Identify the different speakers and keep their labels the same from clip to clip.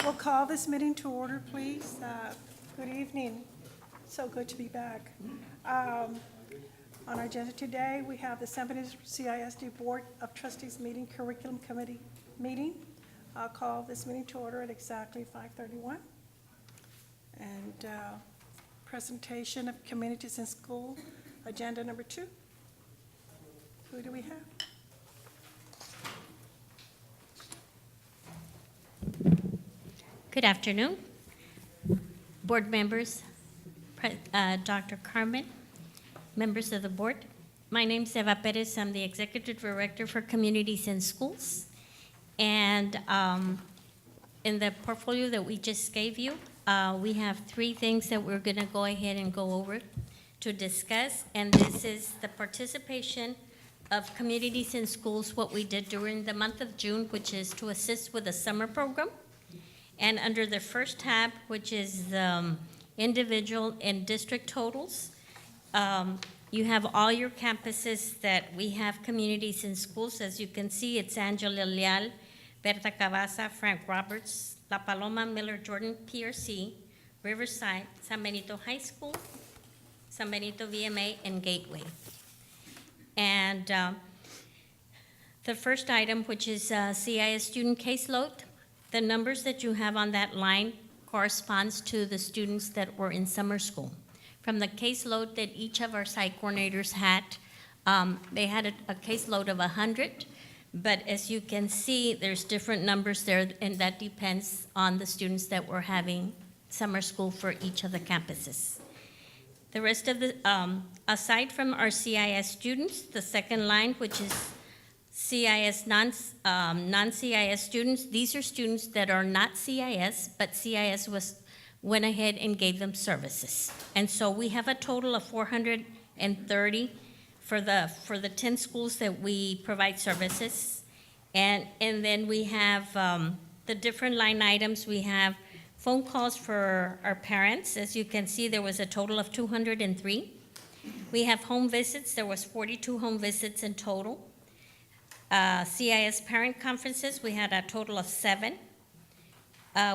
Speaker 1: We'll call this meeting to order, please. Good evening. So good to be back. On our agenda today, we have the San Benito CISD Board of Trustees meeting, Curriculum Committee meeting. I'll call this meeting to order at exactly 5:31. And presentation of communities in school, agenda number 2. Who do we have?
Speaker 2: Good afternoon, board members, Dr. Carmen, members of the board. My name is Eva Perez. I'm the Executive Director for Communities in Schools. And in the portfolio that we just gave you, we have 3 things that we're going to go ahead and go over to discuss. And this is the participation of communities in schools, what we did during the month of June, which is to assist with the summer program. And under the first tab, which is the individual and district totals, you have all your campuses that we have communities in schools. As you can see, it's Angela Leal, Berta Cavazza, Frank Roberts, La Paloma, Miller Jordan, PRC, Riverside, San Benito High School, San Benito VMA, and Gateway. And the first item, which is CIS student caseload, the numbers that you have on that line corresponds to the students that were in summer school. From the caseload that each of our site coordinators had, they had a caseload of 100, but as you can see, there's different numbers there, and that depends on the students that were having summer school for each of the campuses. The rest of the, aside from our CIS students, the second line, which is CIS non-CIS students, these are students that are not CIS, but CIS went ahead and gave them services. And so we have a total of 430 for the 10 schools that we provide services. And then we have the different line items. We have phone calls for our parents. As you can see, there was a total of 203. We have home visits. There was 42 home visits in total. CIS parent conferences, we had a total of 7.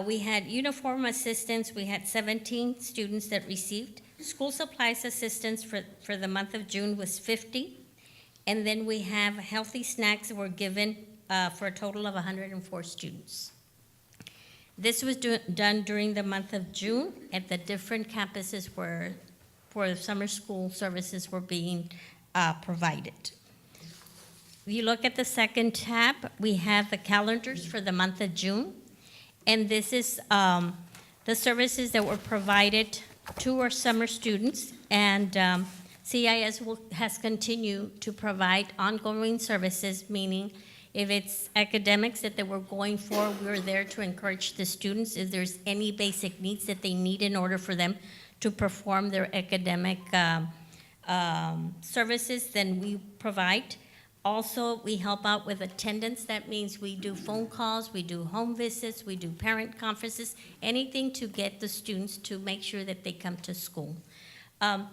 Speaker 2: We had uniform assistance, we had 17 students that received. School supplies assistance for the month of June was 50. And then we have healthy snacks that were given for a total of 104 students. This was done during the month of June at the different campuses where summer school services were being provided. If you look at the second tab, we have the calendars for the month of June. And this is the services that were provided to our summer students. And CIS has continued to provide ongoing services, meaning if it's academics that they were going for, we're there to encourage the students. If there's any basic needs that they need in order for them to perform their academic services, then we provide. Also, we help out with attendance. That means we do phone calls, we do home visits, we do parent conferences, anything to get the students to make sure that they come to school.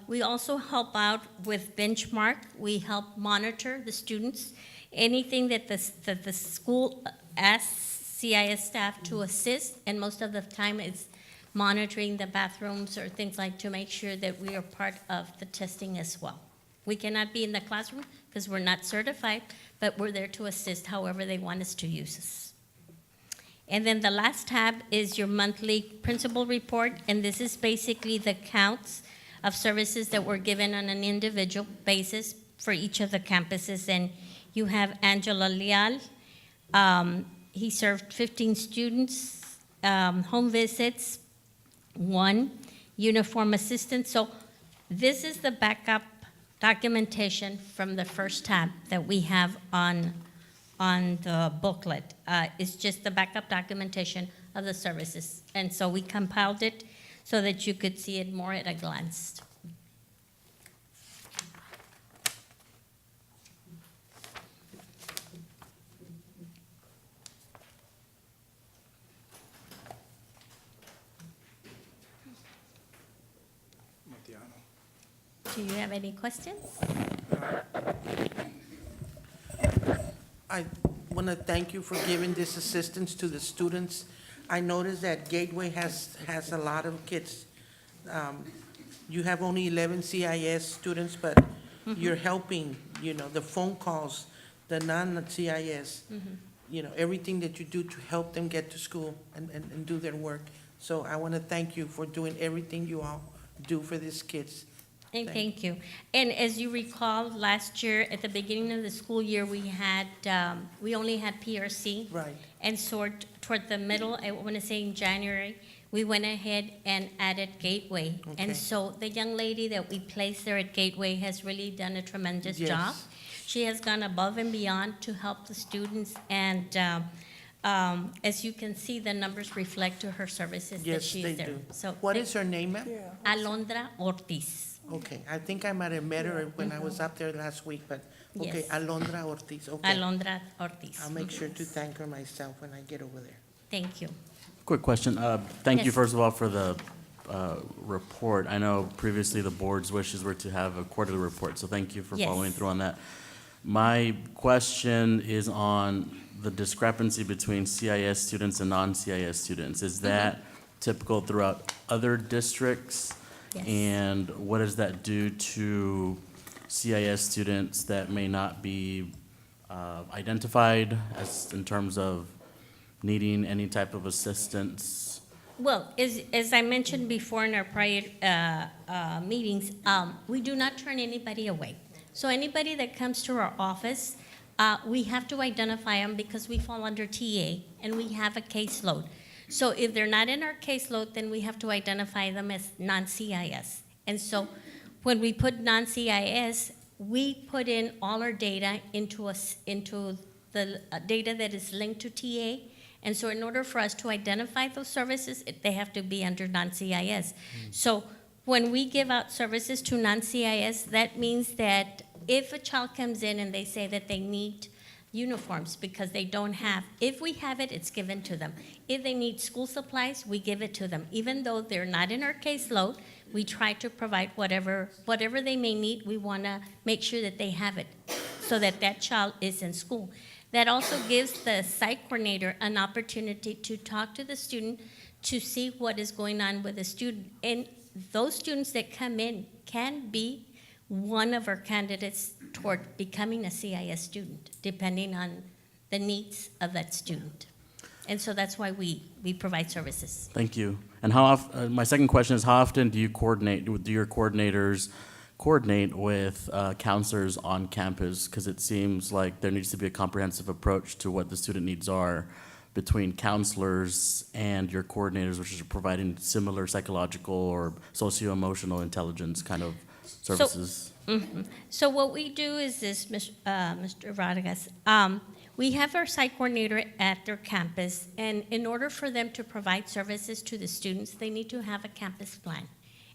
Speaker 2: We also help out with benchmark. We help monitor the students. Anything that the school asks CIS staff to assist, and most of the time it's monitoring the bathrooms or things like to make sure that we are part of the testing as well. We cannot be in the classroom because we're not certified, but we're there to assist however they want us to use us. And then the last tab is your monthly principal report, and this is basically the counts of services that were given on an individual basis for each of the campuses. And you have Angela Leal. He served 15 students, home visits, 1, uniform assistance. So this is the backup documentation from the first tab that we have on the booklet. It's just the backup documentation of the services. And so we compiled it so that you could see it more at a glance. Do you have any questions?
Speaker 3: I want to thank you for giving this assistance to the students. I noticed that Gateway has a lot of kids. You have only 11 CIS students, but you're helping, the phone calls, the non-CIS, everything that you do to help them get to school and do their work. So I want to thank you for doing everything you all do for these kids.
Speaker 2: And
Speaker 3: Thank
Speaker 2: thank you. And as you recall, last year, at the beginning of the school year, we only had PRC.
Speaker 3: Right.
Speaker 2: And so toward the middle, I want to say in January, we went ahead and added Gateway.
Speaker 3: Okay.
Speaker 2: And so the young lady that we placed there at Gateway has really done a tremendous
Speaker 3: Yes.
Speaker 2: job. She has gone above and beyond to help the students, and as you can see, the numbers reflect to her services that
Speaker 3: Yes,
Speaker 2: she
Speaker 3: they
Speaker 2: is there.
Speaker 3: do.
Speaker 2: So
Speaker 3: What is her name, ma'am?
Speaker 1: Yeah.
Speaker 2: Alondra Ortiz.
Speaker 3: Okay, I think I might have met her when I was up there last week, but, okay,
Speaker 2: Yes.
Speaker 3: Alondra Ortiz, okay.
Speaker 2: Alondra Ortiz.
Speaker 3: I'll make sure to thank her myself when I get over there.
Speaker 2: Thank you.
Speaker 4: Quick question. Thank you,
Speaker 2: Yes.
Speaker 4: first of all, for the report. I know previously the board's wishes were to have a quarterly report, so thank you for
Speaker 2: Yes.
Speaker 4: following through on that. My question is on the discrepancy between CIS students and non-CIS students. Is that typical throughout other districts?
Speaker 2: Yes.
Speaker 4: And what does that do to CIS students that may not be identified as in terms of needing any type of assistance?
Speaker 2: Well, as I mentioned before in our prior meetings, we do not turn anybody away. So anybody that comes to our office, we have to identify them because we fall under TA and we have a caseload. So if they're not in our caseload, then we have to identify them as non-CIS. And so when we put non-CIS, we put in all our data into the data that is linked to TA. And so in order for us to identify those services, they have to be under non-CIS. So when we give out services to non-CIS, that means that if a child comes in and they say that they need uniforms because they don't have, if we have it, it's given to them. If they need school supplies, we give it to them. Even though they're not in our caseload, we try to provide whatever they may need. We want to make sure that they have it so that that child is in school. That also gives the site coordinator an opportunity to talk to the student to see what is going on with the student. And those students that come in can be one of our candidates toward becoming a CIS student, depending on the needs of that student. And so that's why we provide services.
Speaker 4: Thank you. And how often, my second question is, how often do your coordinators coordinate with counselors on campus? Because it seems like there needs to be a comprehensive approach to what the student needs are between counselors and your coordinators, which is providing similar psychological or socio-emotional intelligence kind of services.
Speaker 2: So what we do is this, Mr. Vargas, we have our site coordinator at their campus, and in order for them to provide services to the students, they need to have a campus plan.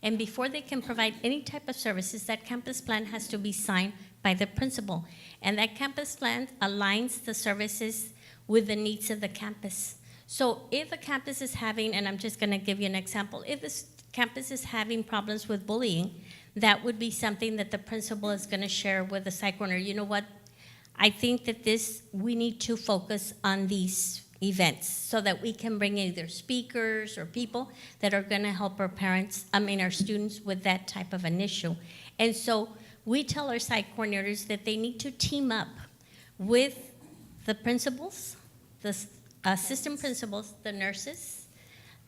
Speaker 2: And before they can provide any type of services, that campus plan has to be signed by the principal. And that campus plan aligns the services with the needs of the campus. So if a campus is having, and I'm just gonna give you an example, if this campus is having problems with bullying, that would be something that the principal is gonna share with the site coordinator. You know what? I think that we need to focus on these events so that we can bring either speakers or people that are gonna help our students with that type of an issue. And so we tell our site coordinators that they need to team up with the principals, the assistant principals, the nurses,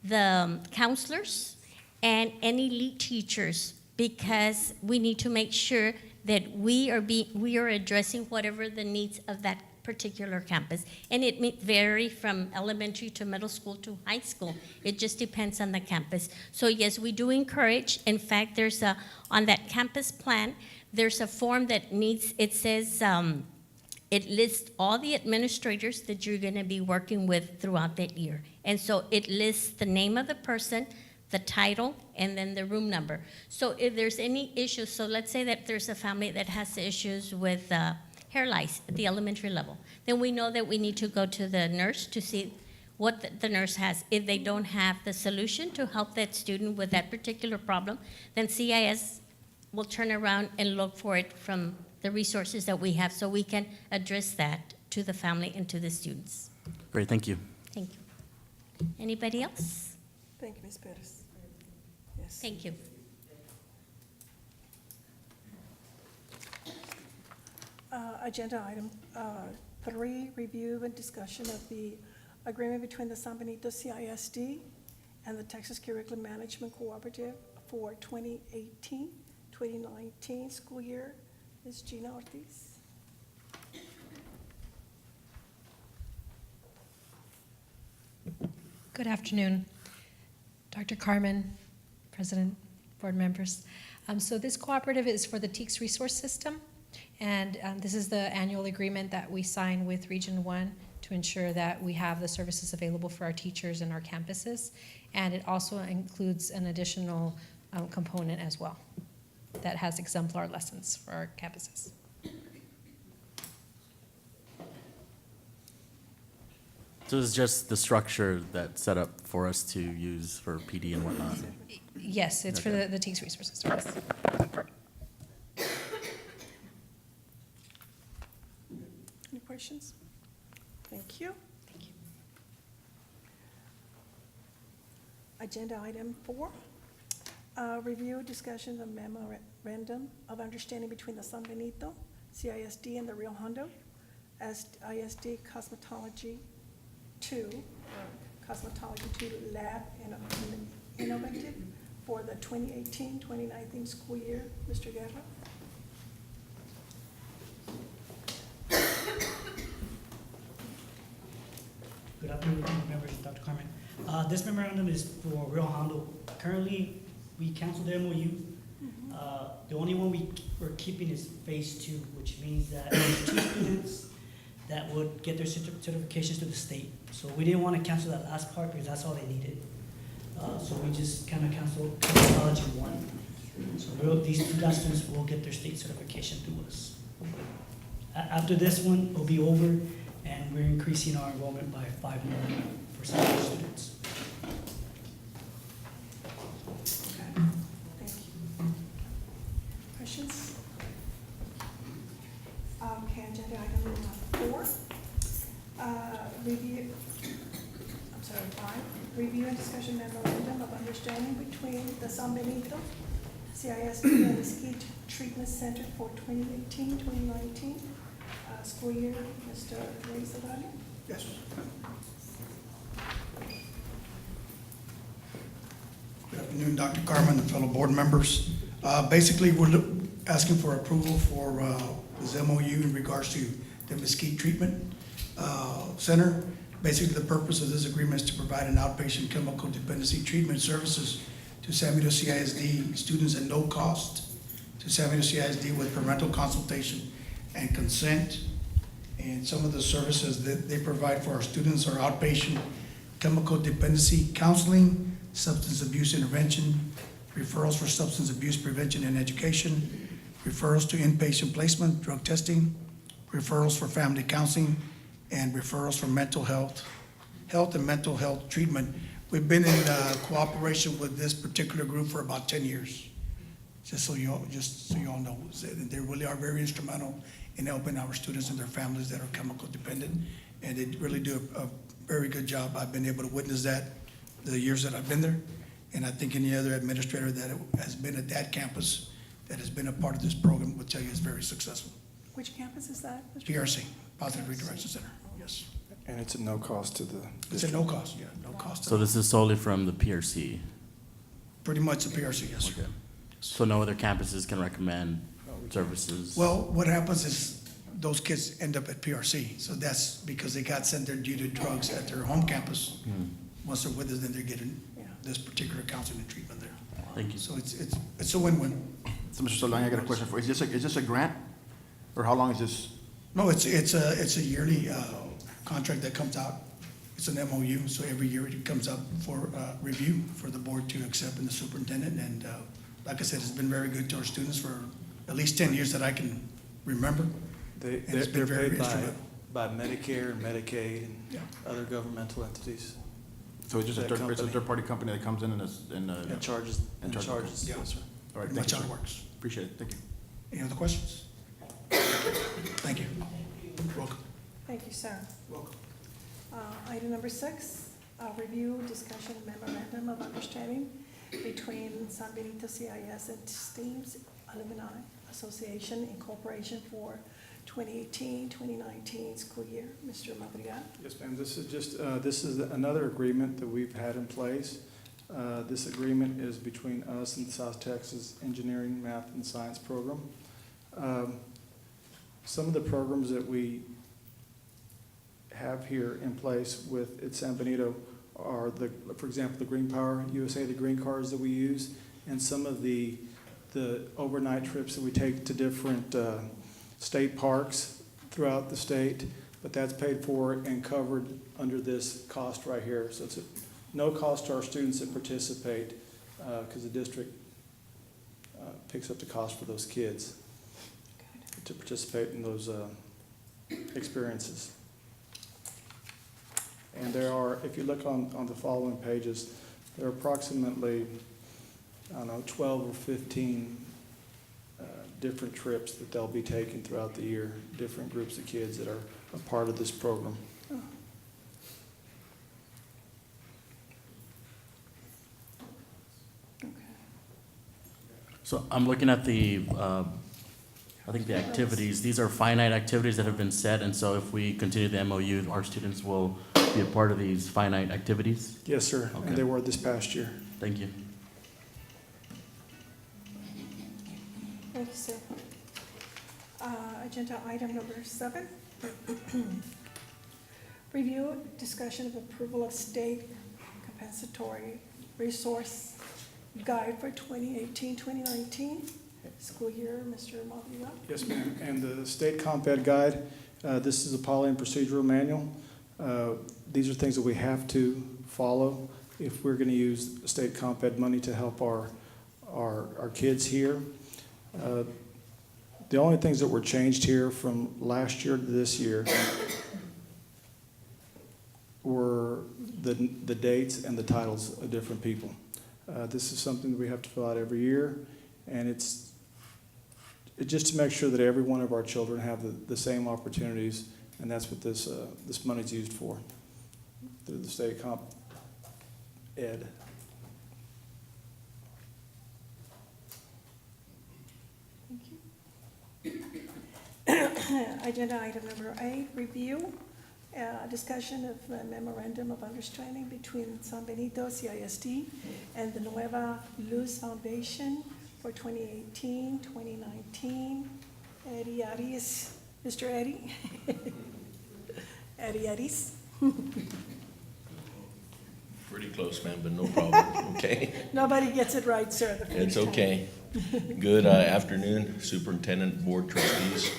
Speaker 2: the counselors, and any lead teachers, because we need to make sure that we are addressing whatever the needs of that particular campus. And it may vary from elementary to middle school to high school. It just depends on the campus. So yes, we do encourage. In fact, on that campus plan, there's a form that it says, it lists all the administrators that you're gonna be working with throughout that year. And so it lists the name of the person, the title, and then the room number. So if there's any issues, so let's say that there's a family that has issues with hair lice at the elementary level, then we know that we need to go to the nurse to see what the nurse has. If they don't have the solution to help that student with that particular problem, then CIS will turn around and look for it from the resources that we have so we can address that to the family and to the students.
Speaker 4: Great, thank you.
Speaker 2: Thank you. Anybody else?
Speaker 1: Thank you, Ms. Perez. Yes.
Speaker 2: Thank you.
Speaker 1: Agenda item 3, review and discussion of the agreement between the San Benito CISD and the Texas Curriculum Management Cooperative for 2018-2019 school year. Ms. Gina Ortiz.
Speaker 5: Good afternoon, Dr. Carmen, President, board members. So this cooperative is for the TEKS resource system, and this is the annual agreement that we sign with Region 1 to ensure that we have the services available for our teachers and our campuses. And it also includes an additional component as well that has exemplar lessons for our campuses.
Speaker 4: So it's just the structure that's set up for us to use for PD and whatnot?
Speaker 5: Yes, it's for
Speaker 4: Okay.
Speaker 5: the TEKS resource system. Yes.
Speaker 1: Any questions? Thank you.
Speaker 5: Thank you.
Speaker 1: Agenda item 4, review, discussion of memorandum of understanding between the San Benito CISD and the Rio Hondo as ISD Cosmetology 2, Cosmetology 2 Lab and Innovative for the 2018-2019 school year. Mr. Guerra?
Speaker 6: Good afternoon, members, Dr. Carmen. This memorandum is for Rio Hondo. Currently, we canceled the MOU. The only one we're keeping is phase 2, which means that there's 2 students that would get their certifications to the state. So we didn't want to cancel that last part because that's all they needed. So we just kind of canceled college in 1. So these 2 last students will get their state certification through us. After this one, it'll be over, and we're increasing our enrollment by 5 more for some of the students.
Speaker 1: Thank you. Questions? Okay, agenda item 4. Review and discussion memorandum of understanding between the San Benito CISD and Mesquite Treatment Center for 2018-2019 school year. Mr. Reyes Zavali?
Speaker 7: Yes. Good afternoon, Dr. Carmen and fellow board members. Basically, we're asking for approval for this MOU in regards to the Mesquite Treatment Center. Basically, the purpose of this agreement is to provide an outpatient chemical dependency treatment services to San Benito CISD students at no cost, to San Benito CISD with parental consultation and consent. And some of the services that they provide for our students are outpatient chemical dependency counseling, substance abuse intervention, referrals for substance abuse prevention and education, referrals to inpatient placement, drug testing, referrals for family counseling, and referrals for mental health and mental health treatment. We've been in cooperation with this particular group for about 10 years. Just so you all know, they really are very instrumental in helping our students and their families that are chemical dependent, and they really do a very good job. I've been able to witness that the years that I've been there, and I think any other administrator that has been at that campus that has been a part of this program would tell you it's very successful.
Speaker 1: Which campus is that, Mr.
Speaker 7: PRC, Positive Redirection Center, yes.
Speaker 8: And it's at no cost to the
Speaker 7: It's at no cost, yeah, no cost.
Speaker 4: So this is solely from the PRC?
Speaker 7: Pretty much the PRC, yes, sir.
Speaker 4: Okay. So no other campuses can recommend services?
Speaker 7: Well, what happens is those kids end up at PRC, so that's because they got sent there due to drugs at their home campus. Once they're with us, then they're getting this particular counseling and treatment there.
Speaker 4: Thank you.
Speaker 7: So it's a win-win.
Speaker 8: So, Mr. Solani, I got a question for you. Is this a grant? Or how long is this?
Speaker 7: No, it's a yearly contract that comes out. It's an MOU, so every year it comes up for review for the board to accept and the superintendent. And like I said, it's been very good to our students for at least 10 years that I can remember. And it's been
Speaker 9: They're
Speaker 7: very
Speaker 9: paid
Speaker 7: instrumental.
Speaker 9: by Medicare and Medicaid and
Speaker 7: Yeah.
Speaker 9: other governmental entities.
Speaker 8: So it's just
Speaker 9: That
Speaker 8: it's a
Speaker 9: company.
Speaker 8: third-party company that comes in and
Speaker 9: And charges,
Speaker 8: And
Speaker 9: and
Speaker 8: charges.
Speaker 9: charges,
Speaker 7: Yeah.
Speaker 9: yes, sir.
Speaker 8: all right,
Speaker 7: Pretty
Speaker 8: thank
Speaker 7: much
Speaker 8: you,
Speaker 7: how it
Speaker 8: sir.
Speaker 7: works.
Speaker 8: Appreciate it, thank you.
Speaker 7: Any other questions? Thank you. Welcome.
Speaker 1: Thank you, sir.
Speaker 7: Welcome.
Speaker 1: Item number 6, review, discussion, memorandum of understanding between San Benito CIS and STEAM's Alumni Association Incorporation for 2018-2019 school year. Mr. Madrigal?
Speaker 9: Yes, ma'am, this is just, this is another agreement that we've had in place. This agreement is between us and the South Texas Engineering, Math, and Science Program. Some of the programs that we have here in place with at San Benito are for example, the Green Power USA, the green cards that we use, and some of the overnight trips that we take to different state parks throughout the state, but that's paid for and covered under this cost right here. So it's no cost to our students that participate because the district picks up the cost for those kids to participate in those experiences. And there are, if you look on the following pages, there are approximately, I don't know, 12 or 15 different trips that they'll be taking throughout the year, different groups of kids that are a part of this program.
Speaker 1: Oh. Okay.
Speaker 4: So I'm looking at the, I think the activities, these are finite activities that have been set, and so if we continue the MOU, our students will be a part of these finite activities?
Speaker 9: Yes, sir,
Speaker 4: Okay.
Speaker 9: and they were this past year.
Speaker 4: Thank you.
Speaker 1: Thank you, sir. Agenda item number 7. Review, discussion of approval of state compensatory resource guide for 2018-2019 school year. Mr. Madrigal?
Speaker 9: Yes, ma'am, and the state comp ed guide, this is a poly and procedural manual. These are things that we have to follow if we're going to use state comp ed money to help our kids here. The only things that were changed here from last year to this year were the dates and the titles of different people. This is something that we have to fill out every year, and it's just to make sure that every one of our children have the same opportunities, and that's what this money's used for, through the state comp ed.
Speaker 1: Thank you. Agenda item number 8, review, discussion of a memorandum of understanding between San Benito CISD and the Nueva Luz Foundation for 2018-2019. Eddie Arias, Mr. Eddie? Eddie Arias?
Speaker 10: Pretty close, ma'am, but no problem, okay?
Speaker 1: Nobody gets it right, sir, the first
Speaker 10: It's
Speaker 1: time.
Speaker 10: okay. Good afternoon, Superintendent, Board Trustees.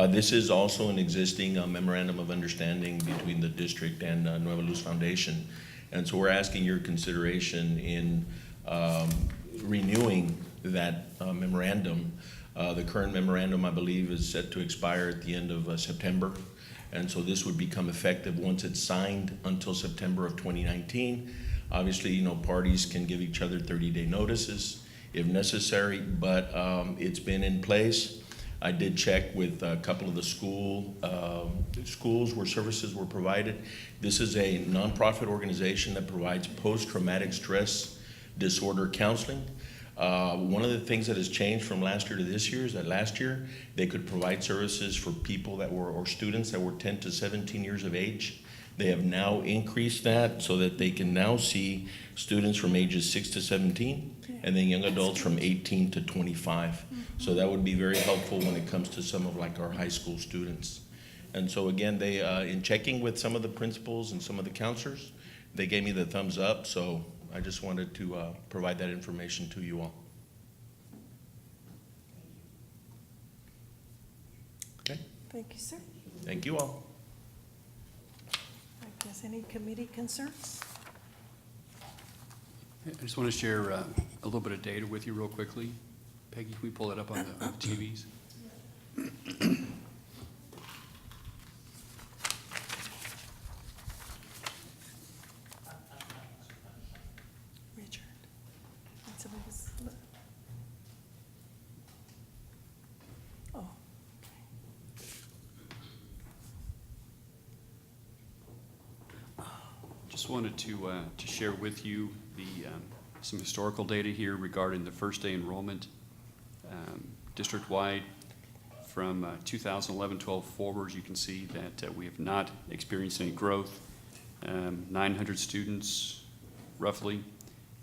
Speaker 10: This is also an existing memorandum of understanding between the district and Nueva Luz Foundation. And so we're asking your consideration in renewing that memorandum. The current memorandum, I believe, is set to expire at the end of September. And so this would become effective once it's signed until September of 2019. Obviously, you know, parties can give each other 30-day notices if necessary, but it's been in place. I did check with a couple of the schools where services were provided. This is a nonprofit organization that provides post-traumatic stress disorder counseling. One of the things that has changed from last year to this year is that last year they could provide services for people that were, or students that were 10 to 17 years of age. They have now increased that so that they can now see students from ages 6 to 17 and then young adults from 18 to 25. So that would be very helpful when it comes to some of like our high school students. And so again, they, in checking with some of the principals and some of the counselors, they gave me the thumbs up. So I just wanted to provide that information to you all. Okay,
Speaker 1: Thank you, sir.
Speaker 10: thank you all.
Speaker 1: I guess any committee concerns?
Speaker 11: I just want to share a little bit of data with you real quickly. Peggy, can we pull it up on the TVs?
Speaker 1: Richard. And some of us- Oh, okay.
Speaker 11: Just wanted to share with you some historical data here regarding the first day enrollment district-wide. From 2011-12 forward, you can see that we have not experienced any growth. 900 students, roughly,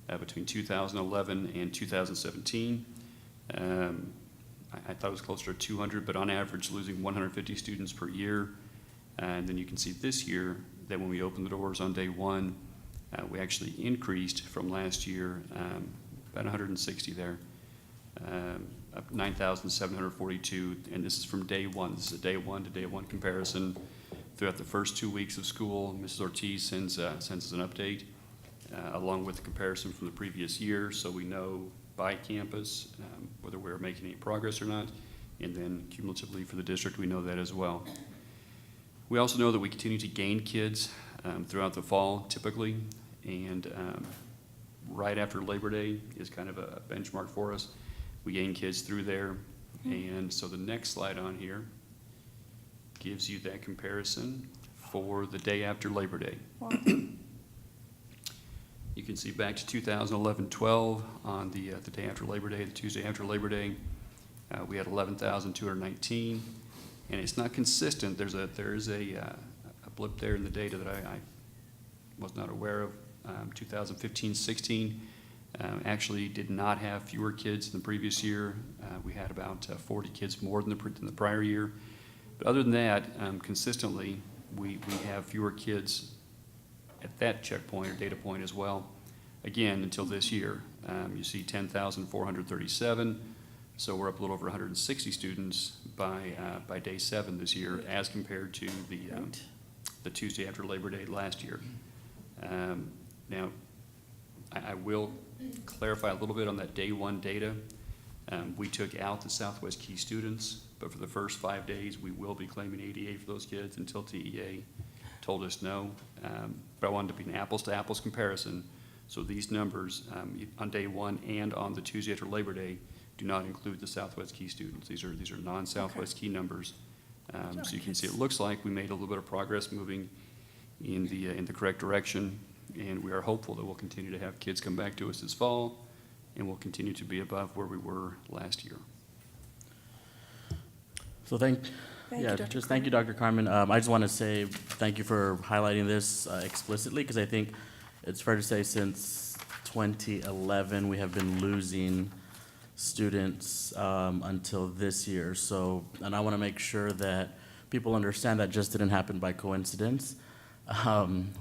Speaker 11: between 2011 and 2017. I thought it was closer to 200, but on average, losing 150 students per year. And then you can see this year that when we opened the doors on day one, we actually increased from last year about 160 there, up 9,742, and this is from day one. This is a day one to day one comparison. Throughout the first 2 weeks of school, Mrs. Ortiz sends us an update along with the comparison from the previous year, so we know by campus whether we're making any progress or not, and then cumulatively for the district, we know that as well. We also know that we continue to gain kids throughout the fall, typically, and right after Labor Day is kind of a benchmark for us. We gain kids through there, and so the next slide on here gives you that comparison for the day after Labor Day.
Speaker 1: Wow.
Speaker 11: You can see back to 2011-12 on the day after Labor Day, the Tuesday after Labor Day, we had 11,219, and it's not consistent. There is a blip there in the data that I was not aware of. 2015-16 actually did not have fewer kids than the previous year. We had about 40 kids more than the prior year. But other than that, consistently, we have fewer kids at that checkpoint or data point as well. Again, until this year, you see 10,437. So we're up a little over 160 students by day 7 this year, as compared to the Tuesday after Labor Day last year. Now, I will clarify a little bit on that day 1 data. We took out the Southwest Key students, but for the first 5 days, we will be claiming ADA for those kids until TEA told us no. But I wanted to be an apples-to-apples comparison. So these numbers on day 1 and on the Tuesday after Labor Day do not include the Southwest Key students. These are non-Southwest Key numbers. So you can see it looks like we made a little bit of progress moving in the correct direction, and we are hopeful that we'll continue to have kids come back to us this fall, and we'll continue to be above where we were last year.
Speaker 4: So
Speaker 1: Thank you, Dr.
Speaker 4: thank you, Dr. Carmen. I just want to say thank you for highlighting this explicitly, because I think it's fair to say since 2011, we have been losing students until this year. So, and I want to make sure that people understand that just didn't happen by coincidence.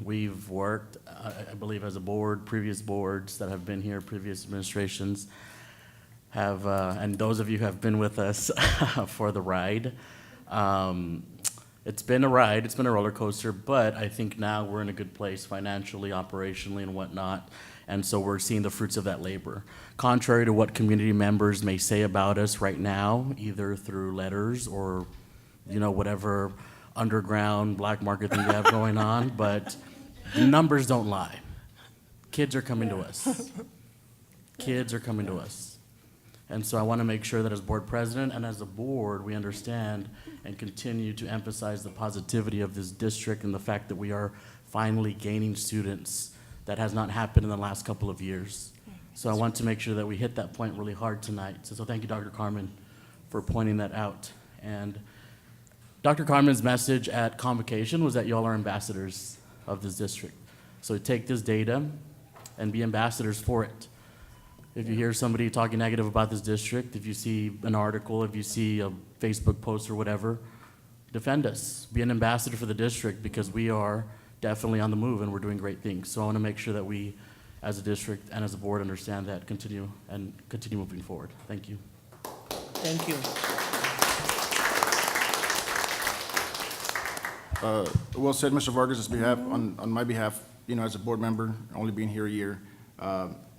Speaker 4: We've worked, I believe, as a board, previous boards that have been here, previous administrations have, and those of you who have been with us for the ride. It's been a ride, it's been a roller coaster, but I think now we're in a good place financially, operationally, and whatnot. And so we're seeing the fruits of that labor. Contrary to what community members may say about us right now, either through letters or, whatever underground black market thing you have going on, but the numbers don't lie. Kids are coming to us. Kids are coming to us. And so I want to make sure that as board president and as a board, we understand and continue to emphasize the positivity of this district and the fact that we are finally gaining students. That has not happened in the last couple of years. So I want to make sure that we hit that point really hard tonight. So thank you, Dr. Carmen, for pointing that out. And Dr. Carmen's message at convocation was that y'all are ambassadors of this district. So take this data and be ambassadors for it. If you hear somebody talking negative about this district, if you see an article, if you see a Facebook post or whatever, defend us. Be an ambassador for the district, because we are definitely on the move and we're doing great things. So I want to make sure that we, as a district and as a board, understand that, continue moving forward. Thank you.
Speaker 3: Thank you.
Speaker 8: Well said, Mr. Vargas, on my behalf, as a board member, only being here a year,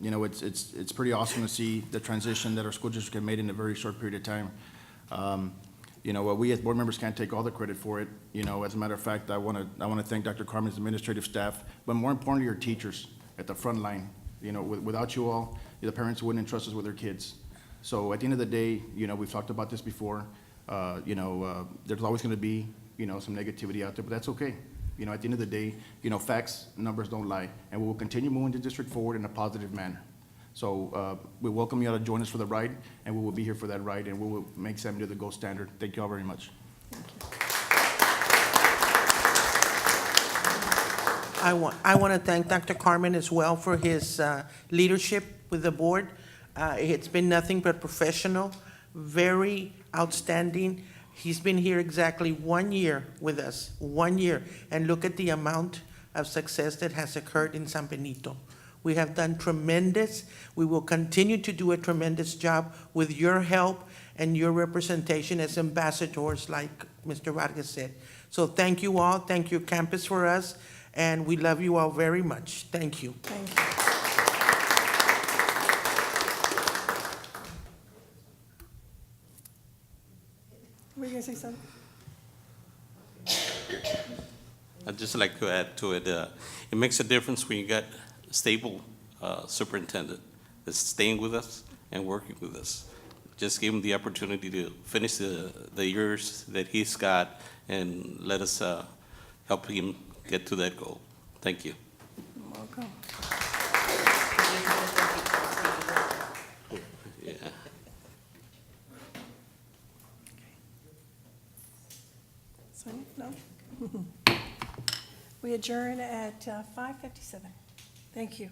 Speaker 8: it's pretty awesome to see the transition that our school district have made in a very short period of time. We as board members can't take all the credit for it. As a matter of fact, I want to thank Dr. Carmen's administrative staff, but more importantly, your teachers at the front line. Without you all, the parents wouldn't entrust us with their kids. So at the end of the day, we've talked about this before. There's always going to be, some negativity out there, but that's okay. You know, at the end of the day, you know, facts, numbers don't lie, and we will continue moving the district forward in a positive manner. So we welcome you all to join us for the ride, and we will be here for that ride, and we will make San Benito the gold standard. Thank you all very much.
Speaker 3: I want to thank Dr. Carmen as well for his leadership with the board. It's been nothing but professional, very outstanding. He's been here exactly 1 year with us, 1 year, and look at the amount of success that has occurred in San Benito. We have done tremendous. We will continue to do a tremendous job with your help and your representation as ambassadors, like Mr. Vargas said. So thank you all. Thank you, campus, for us. And we love you all very much. Thank you.
Speaker 1: Thank you. Were you going to say something?
Speaker 12: I'd just like to add to it, it makes a difference when you got a stable superintendent that's staying with us and working with us. Just give him the opportunity to finish the years that he's got and let us help him get to that goal. Thank you.
Speaker 1: Welcome.
Speaker 12: Yeah.
Speaker 1: So, no? We adjourn at 5:57. Thank you.